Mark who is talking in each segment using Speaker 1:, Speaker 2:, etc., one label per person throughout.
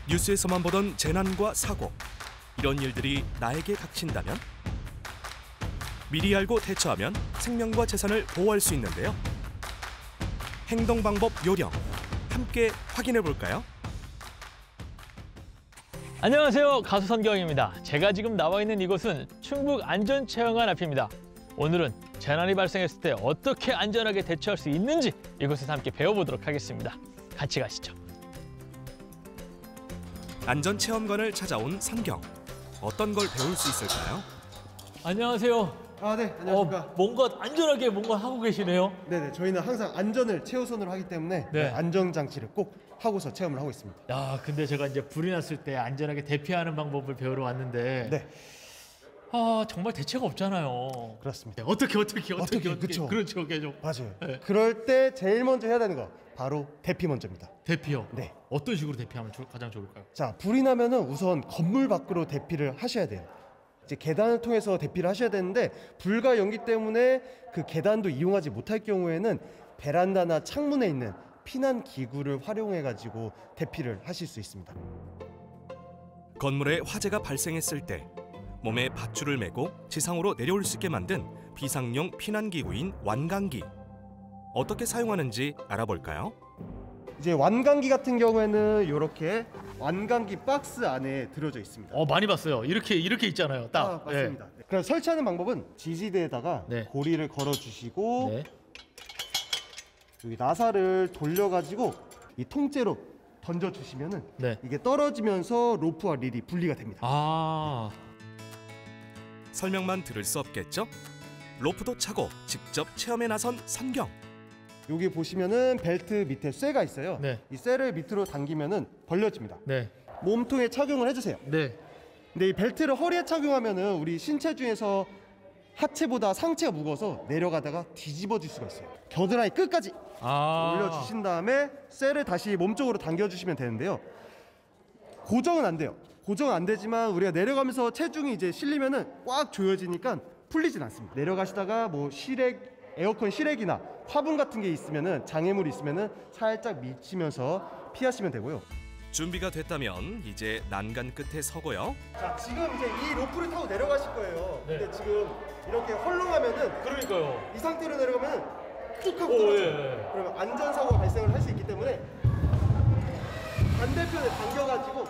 Speaker 1: 뉴스에서만 보던 재난과 사고, 이런 일들이 나에게 닥친다면? 미리 알고 대처하면 생명과 재산을 보호할 수 있는데요. 행동 방법 요령, 함께 확인해 볼까요?
Speaker 2: 안녕하세요, 가수 선경입니다. 제가 지금 나와 있는 이곳은 충북 안전체험관 앞입니다. 오늘은 재난이 발생했을 때 어떻게 안전하게 대처할 수 있는지 이곳에서 함께 배워보도록 하겠습니다. 같이 가시죠.
Speaker 1: 안전체험관을 찾아온 선경. 어떤 걸 배울 수 있을까요?
Speaker 2: 안녕하세요.
Speaker 3: 네, 안녕하십니까.
Speaker 2: 뭔가 안전하게 뭔가 하고 계시네요.
Speaker 3: 네네, 저희는 항상 안전을 최우선으로 하기 때문에
Speaker 2: 네.
Speaker 3: 안전장치를 꼭 하고서 체험을 하고 있습니다.
Speaker 2: 야, 근데 제가 이제 불이 났을 때 안전하게 대피하는 방법을 배우러 왔는데
Speaker 3: 네,
Speaker 2: 정말 대체가 없잖아요.
Speaker 3: 그렇습니다.
Speaker 2: 어떻게
Speaker 3: 그쵸.
Speaker 2: 그렇죠, 계속.
Speaker 3: 맞아요.
Speaker 2: 네.
Speaker 3: 그럴 때 제일 먼저 해야 되는 거 바로 대피 먼저입니다.
Speaker 2: 대피요.
Speaker 3: 네.
Speaker 2: 어떤 식으로 대피하면 가장 좋을까요?
Speaker 3: 자, 불이 나면은 우선 건물 밖으로 대피를 하셔야 돼요. 이제 계단을 통해서 대피를 하셔야 되는데 불과 연기 때문에 그 계단도 이용하지 못할 경우에는 베란다나 창문에 있는 피난 기구를 활용해 가지고 대피를 하실 수 있습니다.
Speaker 1: 건물에 화재가 발생했을 때 몸에 밧줄을 메고 지상으로 내려올 수 있게 만든 비상용 피난기구인 완강기. 어떻게 사용하는지 알아볼까요?
Speaker 3: 이제 완강기 같은 경우에는 이렇게 완강기 박스 안에 들어져 있습니다.
Speaker 2: 많이 봤어요. 이렇게 있잖아요. 딱.
Speaker 3: 맞습니다. 네. 그럼 설치하는 방법은 지지대에다가
Speaker 2: 네.
Speaker 3: 고리를 걸어주시고
Speaker 2: 네.
Speaker 3: 여기 나사를 돌려가지고 이 통째로 던져주시면은
Speaker 2: 네.
Speaker 3: 이게 떨어지면서 로프와 릴이 분리가 됩니다.
Speaker 1: 설명만 들을 수 없겠죠? 로프도 차고 직접 체험에 나선 선경.
Speaker 3: 여기 보시면은 벨트 밑에 쇠가 있어요.
Speaker 2: 네.
Speaker 3: 이 쇠를 밑으로 당기면은 벌려집니다.
Speaker 2: 네.
Speaker 3: 몸통에 착용을 해주세요.
Speaker 2: 네.
Speaker 3: 근데 이 벨트를 허리에 착용하면은 우리 신체 중에서 하체보다 상체가 무거워서 내려가다가 뒤집어질 수가 있어요. 겨드랑이 끝까지 올려주신 다음에 쇠를 다시 몸쪽으로 당겨주시면 되는데요. 고정은 안 돼요. 고정은 안 되지만 우리가 내려가면서 체중이 이제 실리면은 꽉 조여지니까 풀리진 않습니다. 내려가시다가 뭐 에어컨 실외기나 화분 같은 게 있으면은 장애물이 있으면은 살짝 미치면서 피하시면 되고요.
Speaker 1: 준비가 됐다면 이제 난간 끝에 서고요.
Speaker 3: 자, 지금 이제 이 로프를 타고 내려가실 거예요.
Speaker 2: 네.
Speaker 3: 근데 지금 이렇게 헐렁하면은
Speaker 2: 그러니까요.
Speaker 3: 이 상태로 내려가면 뚝 하고 떨어져요.
Speaker 2: 예.
Speaker 3: 그러면 안전사고가 발생을 할 수 있기 때문에 반대편에 당겨가지고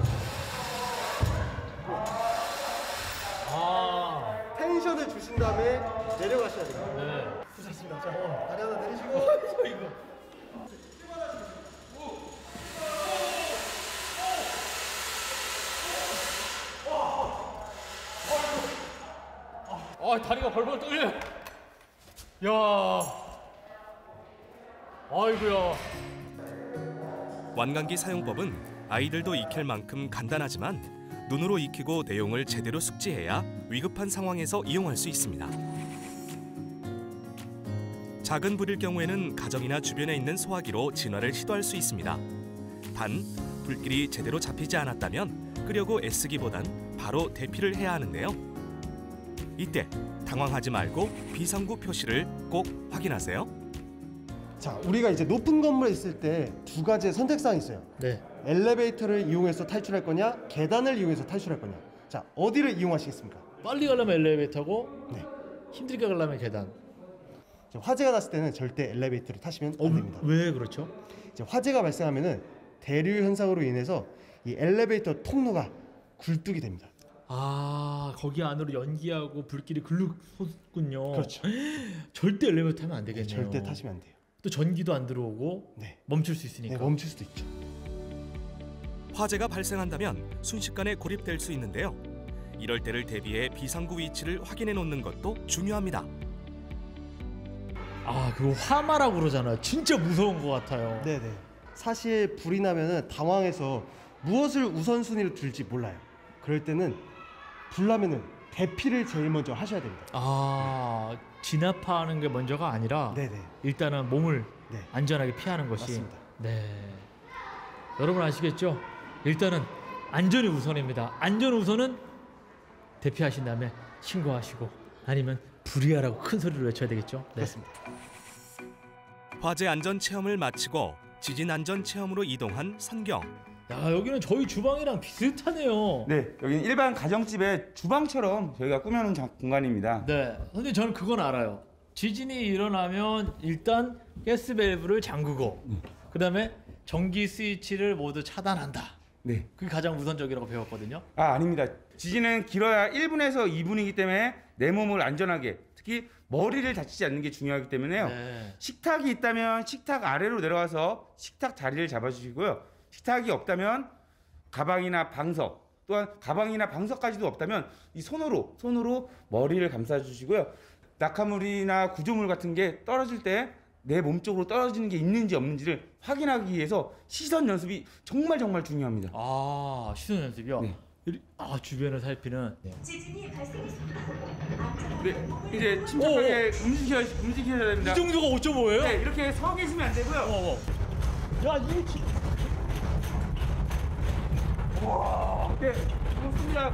Speaker 3: 텐션을 주신 다음에 내려가셔야 돼요.
Speaker 2: 네.
Speaker 3: 좋습니다. 자, 다리 하나 내리시고
Speaker 2: 다리가 벌벌 떨려. 야. 아이고야.
Speaker 1: 완강기 사용법은 아이들도 익힐 만큼 간단하지만 눈으로 익히고 내용을 제대로 숙지해야 위급한 상황에서 이용할 수 있습니다. 작은 불일 경우에는 가정이나 주변에 있는 소화기로 진화를 시도할 수 있습니다. 단, 불길이 제대로 잡히지 않았다면 끄려고 애쓰기보단 바로 대피를 해야 하는데요. 이때 당황하지 말고 비상구 표시를 꼭 확인하세요.
Speaker 3: 자, 우리가 이제 높은 건물에 있을 때 두 가지의 선택사항이 있어요.
Speaker 2: 네.
Speaker 3: 엘리베이터를 이용해서 탈출할 거냐, 계단을 이용해서 탈출할 거냐. 자, 어디를 이용하시겠습니까?
Speaker 2: 빨리 가려면 엘리베이터고
Speaker 3: 네.
Speaker 2: 힘들게 가려면 계단.
Speaker 3: 화재가 났을 때는 절대 엘리베이터를 타시면 안 됩니다.
Speaker 2: 왜 그렇죠?
Speaker 3: 이제 화재가 발생하면은 대류 현상으로 인해서 이 엘리베이터 통로가 굴뚝이 됩니다.
Speaker 2: 거기 안으로 연기하고 불길이 글룩 솟군요.
Speaker 3: 그렇죠.
Speaker 2: 절대 엘리베이터 타면 안 되겠네요.
Speaker 3: 절대 타시면 안 돼요.
Speaker 2: 또 전기도 안 들어오고
Speaker 3: 네.
Speaker 2: 멈출 수 있으니까.
Speaker 3: 네, 멈출 수도 있죠.
Speaker 1: 화재가 발생한다면 순식간에 고립될 수 있는데요. 이럴 때를 대비해 비상구 위치를 확인해 놓는 것도 중요합니다.
Speaker 2: 그거 화마라고 그러잖아요. 진짜 무서운 것 같아요.
Speaker 3: 네네. 사실 불이 나면은 당황해서 무엇을 우선순위로 둘지 몰라요. 그럴 때는 불 나면은 대피를 제일 먼저 하셔야 됩니다.
Speaker 2: 진압하는 게 먼저가 아니라
Speaker 3: 네네.
Speaker 2: 일단은 몸을
Speaker 3: 네.
Speaker 2: 안전하게 피하는 것이.
Speaker 3: 맞습니다.
Speaker 2: 네. 여러분 아시겠죠? 일단은 안전이 우선입니다. 안전 우선은 대피하신 다음에 신고하시고 아니면 불이야라고 큰 소리로 외쳐야 되겠죠? 네.
Speaker 3: 그렇습니다.
Speaker 1: 화재 안전 체험을 마치고 지진 안전 체험으로 이동한 선경.
Speaker 2: 야, 여기는 저희 주방이랑 비슷하네요.
Speaker 4: 네, 여기는 일반 가정집의 주방처럼 저희가 꾸며놓은 공간입니다.
Speaker 2: 네, 근데 저는 그건 알아요. 지진이 일어나면 일단 가스 밸브를 잠그고 그다음에 전기 스위치를 모두 차단한다.
Speaker 4: 네.
Speaker 2: 그게 가장 우선적이라고 배웠거든요.
Speaker 4: 아닙니다. 지진은 길어야 1분에서 2분이기 때문에 내 몸을 안전하게, 특히 머리를 다치지 않는 게 중요하기 때문에요.
Speaker 2: 네.
Speaker 4: 식탁이 있다면 식탁 아래로 내려가서 식탁 자리를 잡아주시고요. 식탁이 없다면 가방이나 방석, 또한 가방이나 방석까지도 없다면 이 손으로 머리를 감싸주시고요. 낙하물이나 구조물 같은 게 떨어질 때 내 몸 쪽으로 떨어지는 게 있는지 없는지를 확인하기 위해서 시선 연습이 정말 중요합니다.
Speaker 2: 아, 시선 연습이요?
Speaker 4: 네.
Speaker 2: 아, 주변을 살피는.
Speaker 5: 지진이 발생했습니다.
Speaker 4: 네, 이제 침착하게 움직여야 됩니다.
Speaker 2: 이 정도가 5.5예요?
Speaker 4: 네, 이렇게 서 계시면 안 되고요.
Speaker 2: 야, 이게
Speaker 4: 네, 좋습니다.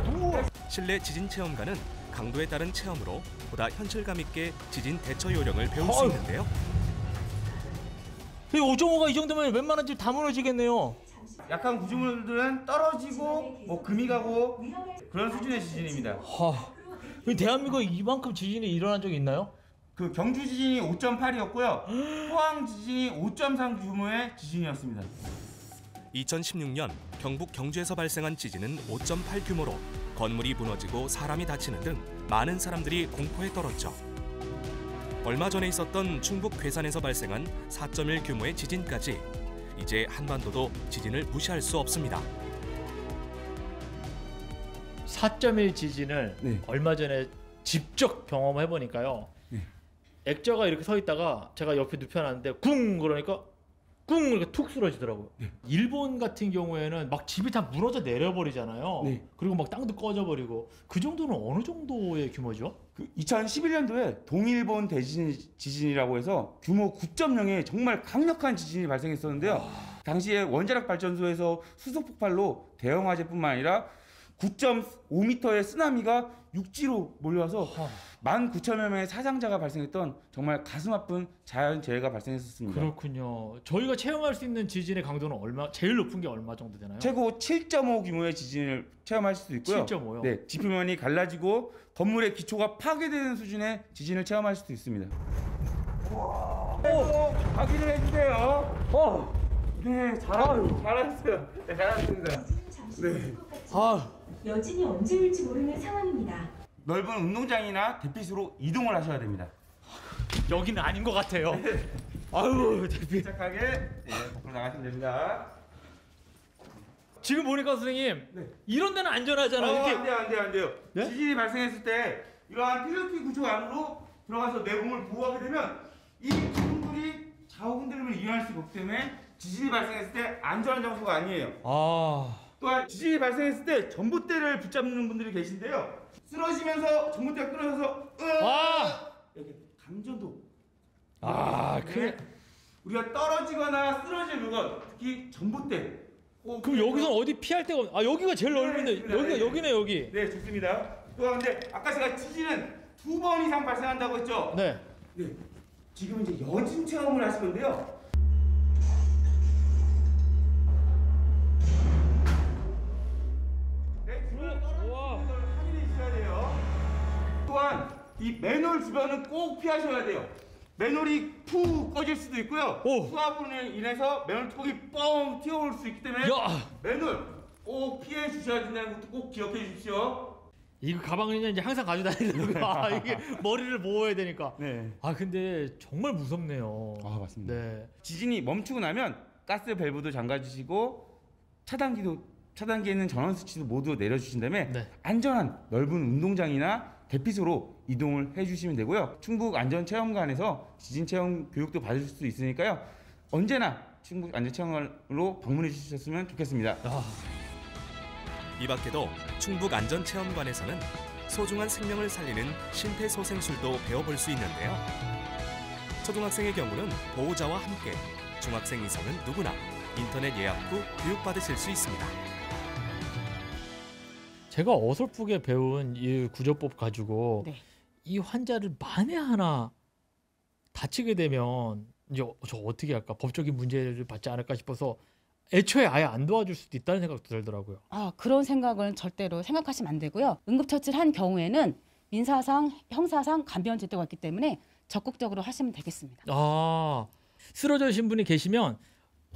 Speaker 1: 실내 지진 체험관은 강도에 따른 체험으로 보다 현실감 있게 지진 대처 요령을 배울 수 있는데요.
Speaker 2: 이 5.5가 이 정도면 웬만한 집 다 무너지겠네요.
Speaker 4: 약한 구조물들은 떨어지고 뭐 금이 가고 그런 수준의 지진입니다.
Speaker 2: 대한민국에 이만큼 지진이 일어난 적이 있나요?
Speaker 4: 그 경주 지진이 5.8이었고요. 포항 지진이 5.3 규모의 지진이었습니다.
Speaker 1: 2016년 경북 경주에서 발생한 지진은 5.8 규모로 건물이 무너지고 사람이 다치는 등 많은 사람들이 공포에 떨었죠. 얼마 전에 있었던 충북 괴산에서 발생한 4.1 규모의 지진까지 이제 한반도도 지진을 무시할 수 없습니다.
Speaker 2: 4.1 지진을
Speaker 4: 네.
Speaker 2: 얼마 전에 직접 경험해 보니까요.
Speaker 4: 네.
Speaker 2: 액자가 이렇게 서 있다가 제가 옆에 눕혀놨는데 쿵 그러니까 쿵 이렇게 툭 쓰러지더라고요.
Speaker 4: 네.
Speaker 2: 일본 같은 경우에는 막 집이 다 무너져 내려버리잖아요.
Speaker 4: 네.
Speaker 2: 그리고 막 땅도 꺼져버리고 그 정도는 어느 정도의 규모죠?
Speaker 4: 그 2011년도에 동일본 대지진 지진이라고 해서 규모 9.0의 정말 강력한 지진이 발생했었는데요. 당시에 원자력 발전소에서 수소 폭발로 대형 화재뿐만 아니라 9.5m의 쓰나미가 육지로 몰려와서 19,000여 명의 사상자가 발생했던 정말 가슴 아픈 자연재해가 발생했었습니다.
Speaker 2: 그렇군요. 저희가 체험할 수 있는 지진의 강도는 제일 높은 게 얼마 정도 되나요?
Speaker 4: 최고 7.5 규모의 지진을 체험하실 수 있고요.
Speaker 2: 7.5요?
Speaker 4: 네, 지표면이 갈라지고 건물의 기초가 파괴되는 수준의 지진을 체험하실 수 있습니다. 확인을 해주세요. 네, 잘하셨어요. 네, 잘하셨습니다. 네.
Speaker 5: 여진이 언제 올지 모르는 상황입니다.
Speaker 4: 넓은 운동장이나 대피소로 이동을 하셔야 됩니다.
Speaker 2: 여기는 아닌 것 같아요. 아유,
Speaker 4: 침착하게 밖으로 나가시면 됩니다.
Speaker 2: 지금 보니까 선생님
Speaker 4: 네.
Speaker 2: 이런 데는 안전하잖아요. 이렇게
Speaker 4: 안 돼요.
Speaker 2: 네?
Speaker 4: 지진이 발생했을 때 이러한 필로티 구조 안으로 들어가서 내 몸을 보호하게 되면 이 기둥들이 좌우 흔들림을 이해할 수가 없기 때문에 지진이 발생했을 때 안전한 장소가 아니에요. 또한 지진이 발생했을 때 전봇대를 붙잡는 분들이 계신데요. 쓰러지면서 전봇대가 끊어져서 이렇게 감전도.
Speaker 2: 그래.
Speaker 4: 우리가 떨어지거나 쓰러질 물건, 특히 전봇대.
Speaker 2: 그럼 여기서 어디 피할 데가 여기가 제일 넓은데 여기네 여기.
Speaker 4: 네, 좋습니다. 또 근데 아까 제가 지진은 2번 이상 발생한다고 했죠?
Speaker 2: 네.
Speaker 4: 네. 지금 이제 여진 체험을 하실 건데요. 네, 주변에 떨어지는 걸 확인해 주셔야 돼요. 또한 이 맨홀 주변은 꼭 피하셔야 돼요. 맨홀이 푹 꺼질 수도 있고요. 수압으로 인해서 맨홀 뚜껑이 뻥 튀어올 수 있기 때문에 맨홀 꼭 피해 주셔야 된다는 것도 꼭 기억해 주십시오.
Speaker 2: 이거 가방을 이제 항상 가져다니는 거. 이게 머리를 보호해야 되니까.
Speaker 4: 네.
Speaker 2: 근데 정말 무섭네요.
Speaker 4: 맞습니다.
Speaker 2: 네.
Speaker 4: 지진이 멈추고 나면 가스 밸브도 잠가주시고 차단기에 있는 전원 스위치도 모두 내려주신 다음에
Speaker 2: 네.
Speaker 4: 안전한 넓은 운동장이나 대피소로 이동을 해주시면 되고요. 충북 안전체험관에서 지진 체험 교육도 받으실 수 있으니까요. 언제나 충북 안전체험관으로 방문해 주셨으면 좋겠습니다.
Speaker 1: 이 밖에도 충북 안전체험관에서는 소중한 생명을 살리는 심폐소생술도 배워볼 수 있는데요. 초등학생의 경우는 보호자와 함께, 중학생 이상은 누구나 인터넷 예약 후 교육받으실 수 있습니다.
Speaker 2: 제가 어설프게 배운 이 구조법 가지고 이 환자를 만에 하나 다치게 되면 이제 저 어떻게 할까? 법적인 문제를 받지 않을까 싶어서 애초에 아예 안 도와줄 수도 있다는 생각도 들더라고요.
Speaker 6: 그런 생각은 절대로 생각하시면 안 되고요. 응급처치를 한 경우에는 민사상, 형사상 감변제도가 있기 때문에 적극적으로 하시면 되겠습니다.
Speaker 2: 쓰러져 계신 분이 계시면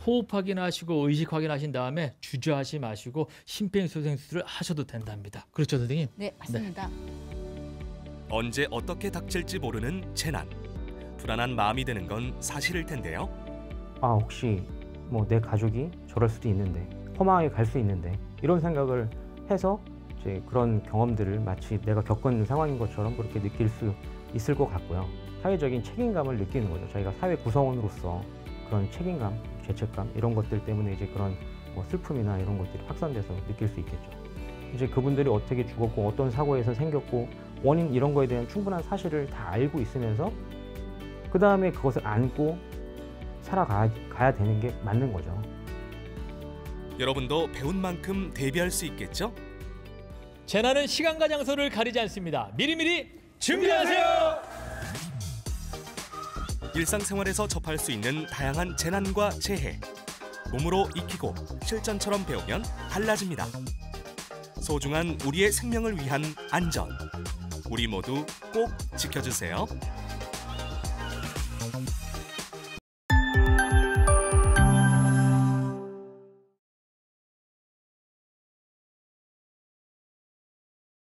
Speaker 2: 호흡 확인하시고 의식 확인하신 다음에 주저하지 마시고 심폐소생술을 하셔도 된답니다. 그렇죠, 선생님?
Speaker 6: 네, 맞습니다.
Speaker 1: 언제 어떻게 닥칠지 모르는 재난. 불안한 마음이 드는 건 사실일 텐데요.
Speaker 7: 혹시 뭐 내 가족이 저럴 수도 있는데, 허망하게 갈 수 있는데, 이런 생각을 해서 이제 그런 경험들을 마치 내가 겪은 상황인 것처럼 그렇게 느낄 수 있을 것 같고요. 사회적인 책임감을 느끼는 거죠. 저희가 사회 구성원으로서 그런 책임감, 죄책감 이런 것들 때문에 이제 그런 뭐 슬픔이나 이런 것들이 확산돼서 느낄 수 있겠죠. 이제 그분들이 어떻게 죽었고 어떤 사고에서 생겼고 원인 이런 거에 대한 충분한 사실을 다 알고 있으면서 그 다음에 그것을 안고 살아가야 되는 게 맞는 거죠.
Speaker 1: 여러분도 배운 만큼 대비할 수 있겠죠?
Speaker 2: 재난은 시간과 장소를 가리지 않습니다. 미리미리 준비하세요.
Speaker 1: 일상생활에서 접할 수 있는 다양한 재난과 재해. 몸으로 익히고 실전처럼 배우면 달라집니다. 소중한 우리의 생명을 위한 안전. 우리 모두 꼭 지켜주세요.